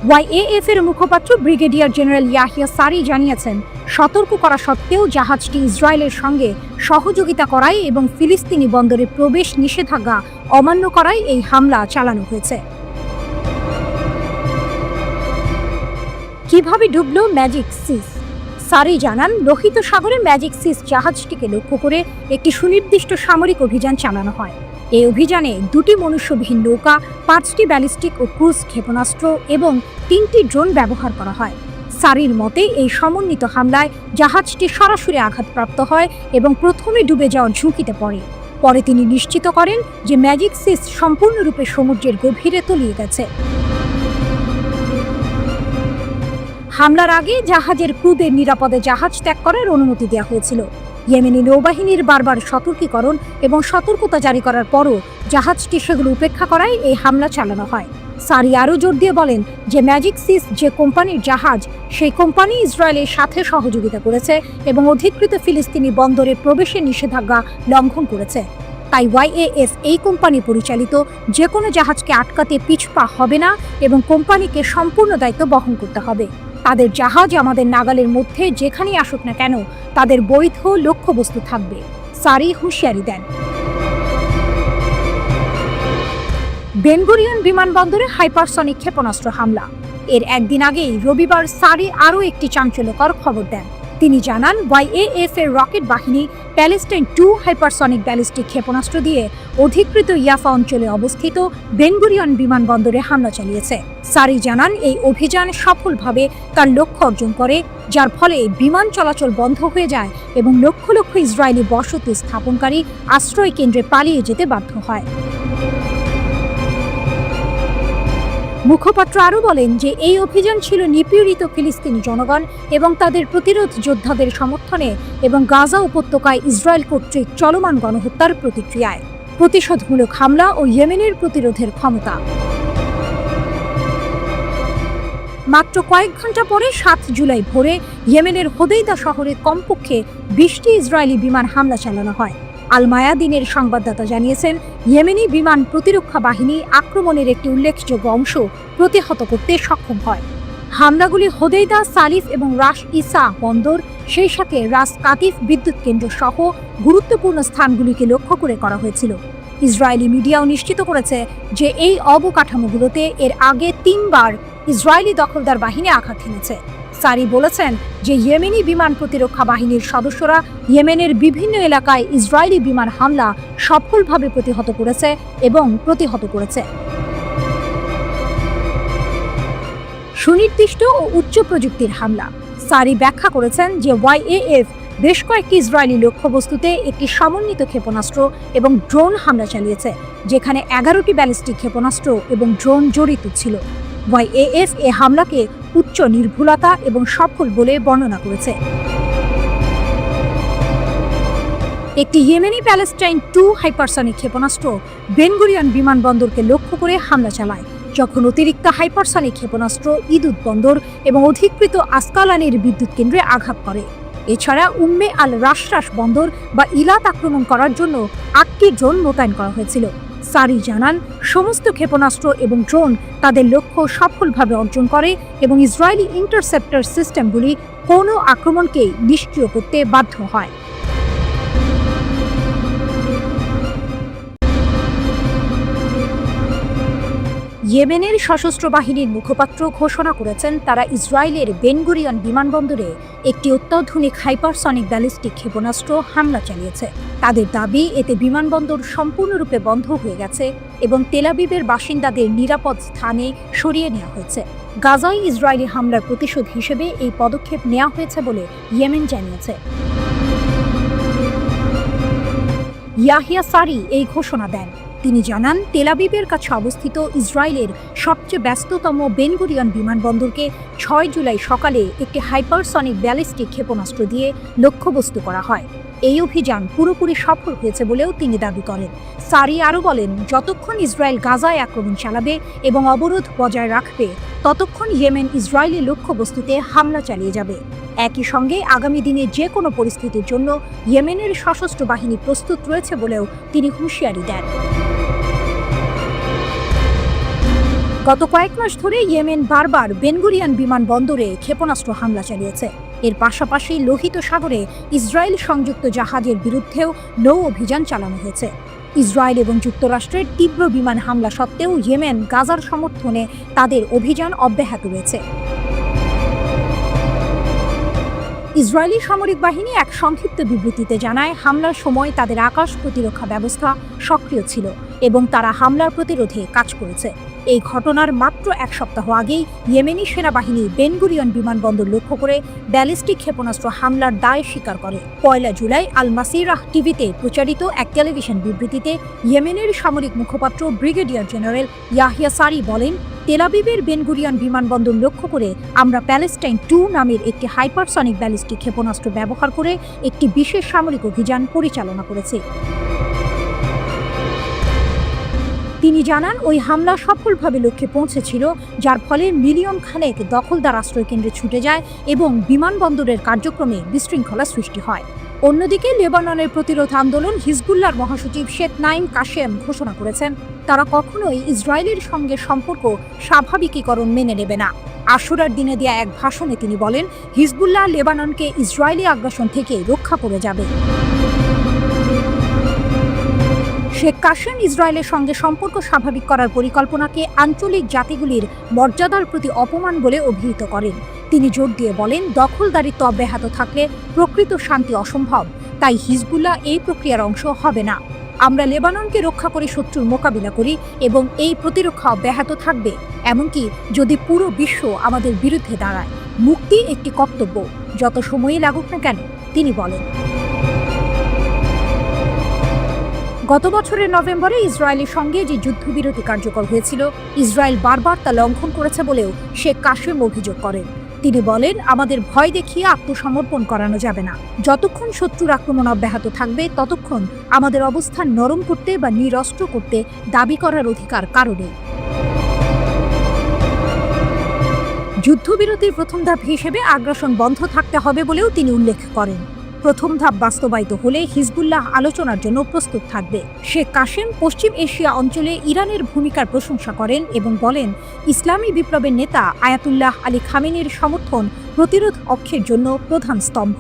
ওয়াইএএফ এর মুখপাত্র ব্রিগেডিয়ার জেনারেল ইয়াহিয়া সারি জানিয়েছেন, সতর্ক করা সত্ত্বেও জাহাজটি ইসরায়েলের সঙ্গে সহযোগিতা করায় এবং ফিলিস্তিনি বন্দরে প্রবেশ নিষেধাজ্ঞা অমান্য করায় এই হামলা চালানো হয়েছে। কিভাবে ডুবল ম্যাজিক সিস? সারি জানান, লোহিত সাগরে ম্যাজিক সিস জাহাজটিকে লক্ষ্য করে একটি সুনির্দিষ্ট সামরিক অভিযান চালানো হয়। এই অভিযানে 2টি মনুষ্যবিহীন নৌকা, 5টি ব্যালিস্টিক ও ক্রুজ ক্ষেপণাস্ত্র এবং 3টি ড্রোন ব্যবহার করা হয়। সারির মতে, এই সমন্বিত হামলায় জাহাজটি সরাসরি আঘাতপ্রাপ্ত হয় এবং প্রথমে ডুবে যাওয়ার ঝুঁকিতে পড়ে। পরে তিনি নিশ্চিত করেন যে ম্যাজিক সিস সম্পূর্ণরূপে সমুদ্রের গভীরে তলিয়ে গেছে। হামলার আগে জাহাজের ক্রুদের নিরাপদে জাহাজ ত্যাগ করার অনুমতি দেওয়া হয়েছিল। ইয়েমেনি নৌবাহিনীর বারবার সতর্কীকরণ এবং সতর্কতা জারি করার পরও জাহাজটি সেগুলো উপেক্ষা করায় এই হামলা চালানো হয়। সারি আরও জোর দিয়ে বলেন যে ম্যাজিক সিস যে কোম্পানির জাহাজ, সেই কোম্পানি ইসরায়েলের সাথে সহযোগিতা করেছে এবং অধিকৃত ফিলিস্তিনি বন্দরে প্রবেশের নিষেধাজ্ঞা লঙ্ঘন করেছে। তাই ওয়াইএএফ এই কোম্পানি পরিচালিত যে কোনো জাহাজকে আটকাতে পিছপা হবে না এবং কোম্পানিকে সম্পূর্ণ দায়িত্ব বহন করতে হবে। তাদের জাহাজ আমাদের নাগালের মধ্যে যেখানেই আসুক না কেন, তাদের বৈধ লক্ষ্যবস্তু থাকবে, সারি হুঁশিয়ারি দেন। বেন গুরিয়ন বিমানবন্দরে হাইপারসনিক ক্ষেপণাস্ত্র হামলা। এর একদিন আগেই রবিবার সারি আরও একটি চাঞ্চল্যকর খবর দেন। তিনি জানান ওয়াইএএফ এর রকেট বাহিনী প্যালেস্টাইন 2 হাইপারসনিক ব্যালিস্টিক ক্ষেপণাস্ত্র দিয়ে অধিকৃত ইয়াফা অঞ্চলে অবস্থিত বেন গুরিয়ন বিমানবন্দরে হামলা চালিয়েছে। সারি জানান এই অভিযান সফলভাবে তার লক্ষ্য অর্জন করে, যার ফলে বিমান চলাচল বন্ধ হয়ে যায় এবং লক্ষ লক্ষ ইসরায়েলি বসতি স্থাপনকারী আশ্রয় কেন্দ্রে পালিয়ে যেতে বাধ্য হয়। মুখপাত্র আরও বলেন যে এই অভিযান ছিল নিপীড়িত ফিলিস্তিনি জনগণ এবং তাদের প্রতিরোধ যোদ্ধাদের সমর্থনে এবং গাজা উপত্যকায় ইসরায়েল কর্তৃক চলমান গণহত্যার প্রতিক্রিয়ায় প্রতিশোধমূলক হামলা ও ইয়েমেনের প্রতিরোধের ক্ষমতা। মাত্র কয়েক ঘন্টা পরে 7 জুলাই ভোরে ইয়েমেনের হোদেইদা শহরে কমপক্ষে 20টি ইসরায়েলি বিমান হামলা চালানো হয়। আল মায়াদিনের সংবাদদাতা জানিয়েছেন, ইয়েমেনি বিমান প্রতিরক্ষা বাহিনী আক্রমণের একটি উল্লেখযোগ্য অংশ প্রতিহত করতে সক্ষম হয়। হামলাগুলি হোদেইদা, সালিফ এবং রাস ইসা বন্দর, সেই সাথে রাস কাতিফ বিদ্যুৎ কেন্দ্র সহ গুরুত্বপূর্ণ স্থানগুলিকে লক্ষ্য করে করা হয়েছিল। ইসরায়েলি মিডিয়াও নিশ্চিত করেছে যে এই অবকাঠামোগুলোতে এর আগে 3 বার ইসরায়েলি দখলদার বাহিনী আঘাত হেনেছে। সারি বলেছেন যে ইয়েমেনি বিমান প্রতিরক্ষা বাহিনীর সদস্যরা ইয়েমেনের বিভিন্ন এলাকায় ইসরায়েলি বিমান হামলা সফলভাবে প্রতিহত করেছে এবং প্রতিহত করেছে। সুনির্দিষ্ট ও উচ্চ প্রযুক্তির হামলা। সারি ব্যাখ্যা করেছেন যে ওয়াইএএফ বেশ কয়েকটি ইসরায়েলি লক্ষ্যবস্তুতে একটি সমন্বিত ক্ষেপণাস্ত্র এবং ড্রোন হামলা চালিয়েছে, যেখানে 11টি ব্যালিস্টিক ক্ষেপণাস্ত্র এবং ড্রোন জড়িত ছিল। ওয়াইএএফ এ হামলাকে উচ্চ নির্ভুলতা এবং সফল বলে বর্ণনা করেছে। একটি ইয়েমেনি প্যালেস্টাইন 2 হাইপারসনিক ক্ষেপণাস্ত্র বেন গুরিয়ন বিমানবন্দরকে লক্ষ্য করে হামলা চালায়, যখন অতিরিক্ত হাইপারসনিক ক্ষেপণাস্ত্র ইদুত বন্দর এবং অধিকৃত আসকালানের বিদ্যুৎ কেন্দ্রে আঘাত করে। এছাড়া উম্মে আল রাশরাস বন্দর বা ইলাত আক্রমণ করার জন্য 8টি ড্রোন মোতায়েন করা হয়েছিল। সারি জানান, সমস্ত ক্ষেপণাস্ত্র এবং ড্রোন তাদের লক্ষ্য সফলভাবে অর্জন করে এবং ইসরায়েলি ইন্টারসেপ্টর সিস্টেমগুলি কোনো আক্রমণকে নিষ্ক্রিয় করতে বাধ্য হয়। ইয়েমেনের সশস্ত্র বাহিনীর মুখপাত্র ঘোষণা করেছেন তারা ইসরায়েলের বেন গুরিয়ন বিমানবন্দরে একটি অত্যাধুনিক হাইপারসনিক ব্যালিস্টিক ক্ষেপণাস্ত্র হামলা চালিয়েছে। তাদের দাবি, এতে বিমানবন্দর সম্পূর্ণরূপে বন্ধ হয়ে গেছে এবং তেল আবিবের বাসিন্দাদের নিরাপদ স্থানে সরিয়ে নেওয়া হয়েছে। গাজায় ইসরায়েলি হামলার প্রতিশোধ হিসেবে এই পদক্ষেপ নেওয়া হয়েছে বলে ইয়েমেন জানিয়েছে। ইয়াহিয়া সারি এই ঘোষণা দেন। তিনি জানান, তেল আবিবের কাছে অবস্থিত ইসরায়েলের সবচেয়ে ব্যস্ততম বেন গুরিয়ন বিমানবন্দরকে 6 জুলাই সকালে একটি হাইপারসনিক ব্যালিস্টিক ক্ষেপণাস্ত্র দিয়ে লক্ষ্যবস্তু করা হয়। এই অভিযান পুরোপুরি সফল হয়েছে বলেও তিনি দাবি করেন। সারি আরও বলেন, যতক্ষণ ইসরায়েল গাজায় আক্রমণ চালাবে এবং অবরোধ বজায় রাখবে, ততক্ষণ ইয়েমেন ইসরায়েলি লক্ষ্যবস্তুতে হামলা চালিয়ে যাবে। একই সঙ্গে আগামী দিনে যে কোনো পরিস্থিতির জন্য ইয়েমেনের সশস্ত্র বাহিনী প্রস্তুত রয়েছে বলেও তিনি হুঁশিয়ারি দেন। গত কয়েক মাস ধরে ইয়েমেন বারবার বেন গুরিয়ন বিমানবন্দরে ক্ষেপণাস্ত্র হামলা চালিয়েছে। এর পাশাপাশি লোহিত সাগরে ইসরায়েল সংযুক্ত জাহাজের বিরুদ্ধেও নৌ অভিযান চালানো হয়েছে। ইসরায়েল এবং যুক্তরাষ্ট্রের তীব্র বিমান হামলা সত্ত্বেও ইয়েমেন গাজার সমর্থনে তাদের অভিযান অব্যাহত রয়েছে। ইসরায়েলি সামরিক বাহিনী এক সংক্ষিপ্ত বিবৃতিতে জানায়, হামলার সময় তাদের আকাশ প্রতিরক্ষা ব্যবস্থা সক্রিয় ছিল এবং তারা হামলার প্রতিরোধে কাজ করেছে। এই ঘটনার মাত্র 1 সপ্তাহ আগেই ইয়েমেনি সেনাবাহিনী বেন গুরিয়ন বিমানবন্দর লক্ষ্য করে ব্যালিস্টিক ক্ষেপণাস্ত্র হামলার দায় স্বীকার করে। 1 জুলাই আল মাসিরাহ টিভিতে প্রচারিত এক টেলিভিশন বিবৃতিতে ইয়েমেনের সামরিক মুখপাত্র ব্রিগেডিয়ার জেনারেল ইয়াহিয়া সারি বলেন, তেল আবিবের বেন গুরিয়ন বিমানবন্দর লক্ষ্য করে আমরা প্যালেস্টাইন 2 নামের একটি হাইপারসনিক ব্যালিস্টিক ক্ষেপণাস্ত্র ব্যবহার করে একটি বিশেষ সামরিক অভিযান পরিচালনা করেছি। তিনি জানান, ওই হামলা সফলভাবে লক্ষ্যে পৌঁছেছিল, যার ফলে মিলিয়ন খানেক দখলদার আশ্রয়কেন্দ্রে ছুটে যায় এবং বিমানবন্দরের কার্যক্রমে বিশৃঙ্খলা সৃষ্টি হয়। অন্যদিকে লেবাননের প্রতিরোধ আন্দোলন হিজবুল্লাহর মহাসচিব শেখ নাইম কাশেম ঘোষণা করেছেন, তারা কখনোই ইসরায়েলের সঙ্গে সম্পর্ক স্বাভাবিকীকরণ মেনে নেবে না। আশুরার দিনে দেয়া এক ভাষণে তিনি বলেন, হিজবুল্লাহ লেবাননকে ইসরায়েলি আগ্রাসন থেকে রক্ষা করে যাবে। শেখ কাসেম ইসরায়েলের সঙ্গে সম্পর্ক স্বাভাবিক করার পরিকল্পনাকে আঞ্চলিক জাতিগুলির মর্যাদার প্রতি অপমান বলে অভিহিত করেন। তিনি জোর দিয়ে বলেন, দখলদারিত্ব অব্যাহত থাকলে প্রকৃত শান্তি অসম্ভব, তাই হিজবুল্লাহ এই প্রক্রিয়ার অংশ হবে না। আমরা লেবাননকে রক্ষা করে শত্রুর মোকাবিলা করি এবং এই প্রতিরক্ষা অব্যাহত থাকবে, এমনকি যদি পুরো বিশ্ব আমাদের বিরুদ্ধে দাঁড়ায়। মুক্তি একটি কর্তব্য, যত সময়ই লাগুক না কেন, তিনি বলেন। গত বছরের নভেম্বরে ইসরায়েলের সঙ্গে যে যুদ্ধবিরতি কার্যকর হয়েছিল, ইসরায়েল বারবার তা লঙ্ঘন করেছে বলেও শেখ কাসেম অভিযোগ করেন। তিনি বলেন, আমাদের ভয় দেখিয়ে আত্মসমর্পণ করানো যাবে না। যতক্ষণ শত্রুর আক্রমণ অব্যাহত থাকবে, ততক্ষণ আমাদের অবস্থান নরম করতে বা নিরস্ত্র করতে দাবি করার অধিকার কারো নেই। যুদ্ধবিরতির প্রথম ধাপ হিসেবে আগ্রাসন বন্ধ থাকতে হবে বলেও তিনি উল্লেখ করেন। প্রথম ধাপ বাস্তবায়িত হলে হিজবুল্লাহ আলোচনার জন্য প্রস্তুত থাকবে। শেখ কাসেম পশ্চিম এশিয়া অঞ্চলে ইরানের ভূমিকার প্রশংসা করেন এবং বলেন, ইসলামী বিপ্লবের নেতা আয়াতুল্লাহ আলী খামেনির সমর্থন প্রতিরোধ অক্ষের জন্য প্রধান স্তম্ভ।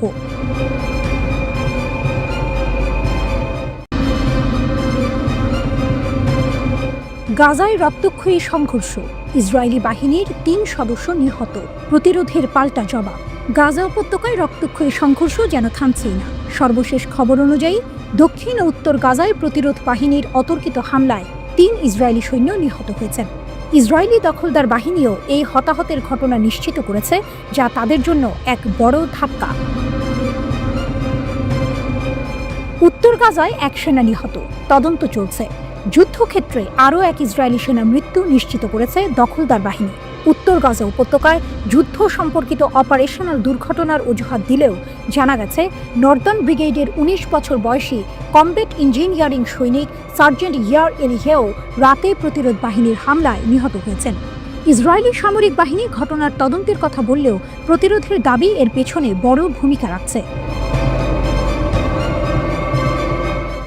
গাজায় রক্তক্ষয়ী সংঘর্ষ, ইসরায়েলি বাহিনীর ৩ সদস্য নিহত, প্রতিরোধের পাল্টা জবাব। গাজা উপত্যকায় রক্তক্ষয়ী সংঘর্ষ যেন থামছেই না। সর্বশেষ খবর অনুযায়ী দক্ষিণ ও উত্তর গাজায় প্রতিরোধ বাহিনীর অতর্কিত হামলায় ৩ ইসরায়েলি সৈন্য নিহত হয়েছেন। ইসরায়েলি দখলদার বাহিনীও এই হতাহতের ঘটনা নিশ্চিত করেছে, যা তাদের জন্য এক বড় ধাক্কা। উত্তর গাজায় ১ সেনা নিহত, তদন্ত চলছে। যুদ্ধক্ষেত্রে আরও ১ ইসরায়েলি সেনা মৃত্যু নিশ্চিত করেছে দখলদার বাহিনী। উত্তর গাজা উপত্যকায় যুদ্ধ সম্পর্কিত অপারেশনাল দুর্ঘটনার অজুহাত দিলেও জানা গেছে, নর্দার্ন ব্রিগেডের ১৯ বছর বয়সী কমব্যাট ইঞ্জিনিয়ারিং সৈনিক সার্জেন্ট ইয়ার এলিহেও রাতে প্রতিরোধ বাহিনীর হামলায় নিহত হয়েছেন। ইসরায়েলি সামরিক বাহিনী ঘটনার তদন্তের কথা বললেও প্রতিরোধের দাবি এর পেছনে বড় ভূমিকা রাখছে।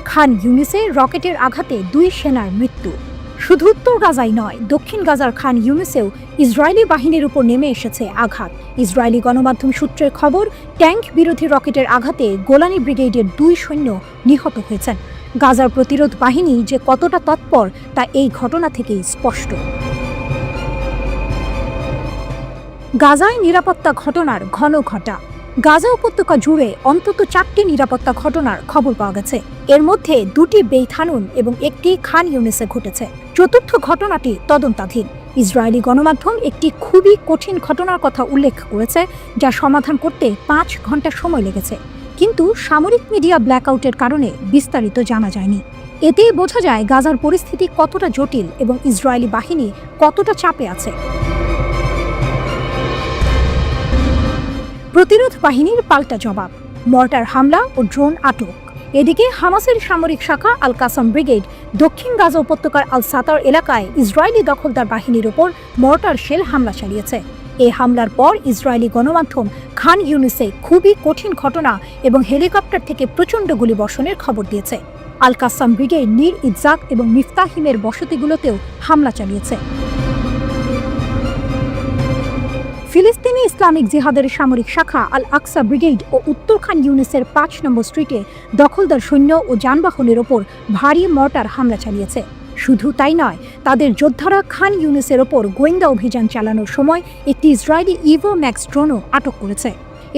খান ইউনিসে রকেটের আঘাতে ২ সেনার মৃত্যু। শুধু উত্তর গাজাই নয়, দক্ষিণ গাজার খান ইউনিসেও ইসরায়েলি বাহিনীর উপর নেমে এসেছে আঘাত। ইসরায়েলি গণমাধ্যম সূত্রের খবর, ট্যাঙ্ক বিরোধী রকেটের আঘাতে গোলানি ব্রিগেডের ২ সৈন্য নিহত হয়েছেন। গাজার প্রতিরোধ বাহিনী যে কতটা তৎপর তা এই ঘটনা থেকেই স্পষ্ট। গাজায় নিরাপত্তা ঘটনার ঘন ঘটা। গাজা উপত্যকা জুড়ে অন্তত ৪টি নিরাপত্তা ঘটনার খবর পাওয়া গেছে। এর মধ্যে ২টি বেইত হানুন এবং ১টি খান ইউনিসে ঘটেছে। চতুর্থ ঘটনাটি তদন্তাধীন। ইসরায়েলি গণমাধ্যম একটি খুবই কঠিন ঘটনার কথা উল্লেখ করেছে, যা সমাধান করতে ৫ ঘন্টা সময় লেগেছে। কিন্তু সামরিক মিডিয়া ব্ল্যাকআউটের কারণে বিস্তারিত জানা যায়নি। এতেই বোঝা যায় গাজার পরিস্থিতি কতটা জটিল এবং ইসরায়েলি বাহিনী কতটা চাপে আছে। প্রতিরোধ বাহিনীর পাল্টা জবাব, মর্টার হামলা ও ড্রোন আটক। এদিকে হামাসের সামরিক শাখা আল কাসাম ব্রিগেড দক্ষিণ গাজা উপত্যকার আল সাতার এলাকায় ইসরায়েলি দখলদার বাহিনীর ওপর মর্টার শেল হামলা চালিয়েছে। এই হামলার পর ইসরায়েলি গণমাধ্যম খান ইউনিসে খুবই কঠিন ঘটনা এবং হেলিকপ্টার থেকে প্রচণ্ড গুলিবর্ষণের খবর দিয়েছে। আল কাসাম ব্রিগেড নীর ইজাক এবং মিফতাহিমের বসতিগুলোতেও হামলা চালিয়েছে। ফিলিস্তিনি ইসলামিক জিহাদের সামরিক শাখা আল আকসা ব্রিগেড ও উত্তর খান ইউনিসের ৫ নম্বর স্ট্রিটে দখলদার সৈন্য ও যানবাহনের ওপর ভারী মর্টার হামলা চালিয়েছে। শুধু তাই নয়, তাদের যোদ্ধারা খান ইউনিসের ওপর গোয়েন্দা অভিযান চালানোর সময় একটি ইসরায়েলি ইভো ম্যাক্স ড্রোনও আটক করেছে।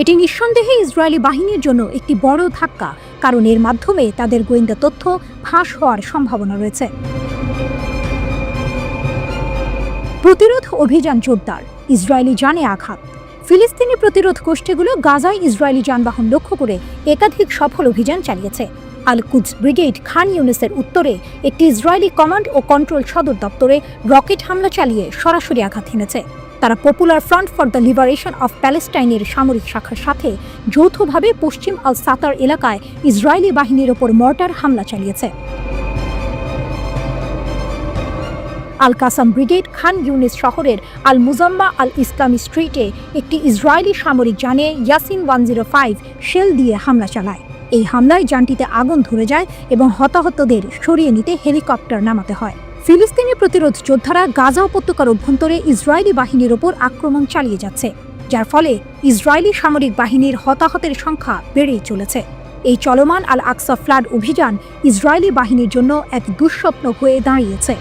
এটি নিঃসন্দেহে ইসরায়েলি বাহিনীর জন্য একটি বড় ধাক্কা, কারণ এর মাধ্যমে তাদের গোয়েন্দা তথ্য ফাঁস হওয়ার সম্ভাবনা রয়েছে। প্রতিরোধ অভিযান জোরদার, ইসরায়েলি জানে আঘাত। ফিলিস্তিনি প্রতিরোধ গোষ্ঠীগুলো গাজায় ইসরায়েলি যানবাহন লক্ষ্য করে একাধিক সফল অভিযান চালিয়েছে। আল কুদস ব্রিগেড খান ইউনিসের উত্তরে একটি ইসরায়েলি কমান্ড ও কন্ট্রোল সদর দপ্তরে রকেট হামলা চালিয়ে সরাসরি আঘাত হেনেছে। তারা popular front for the liberation of প্যালেস্টাইনের সামরিক শাখার সাথে যৌথভাবে পশ্চিম আল সাতার এলাকায় ইসরায়েলি বাহিনীর ওপর মর্টার হামলা চালিয়েছে। আল কাসাম ব্রিগেড খান ইউনিস শহরের আল মুজাম্মা আল ইসলামী স্ট্রিটে একটি ইসরায়েলি সামরিক যানে ইয়াসিন 105 শেল দিয়ে হামলা চালায়। এই হামলায় যানটিতে আগুন ধরে যায় এবং হতাহতদের সরিয়ে নিতে হেলিকপ্টার নামাতে হয়। ফিলিস্তিনি প্রতিরোধ যোদ্ধারা গাজা উপত্যকার অভ্যন্তরে ইসরায়েলি বাহিনীর ওপর আক্রমণ চালিয়ে যাচ্ছে, যার ফলে ইসরায়েলি সামরিক বাহিনীর হতাহতের সংখ্যা বেড়েই চলেছে। এই চলমান আল আকসা ফ্লাড অভিযান ইসরায়েলি বাহিনীর জন্য এক দুঃস্বপ্ন হয়ে দাঁড়িয়েছে।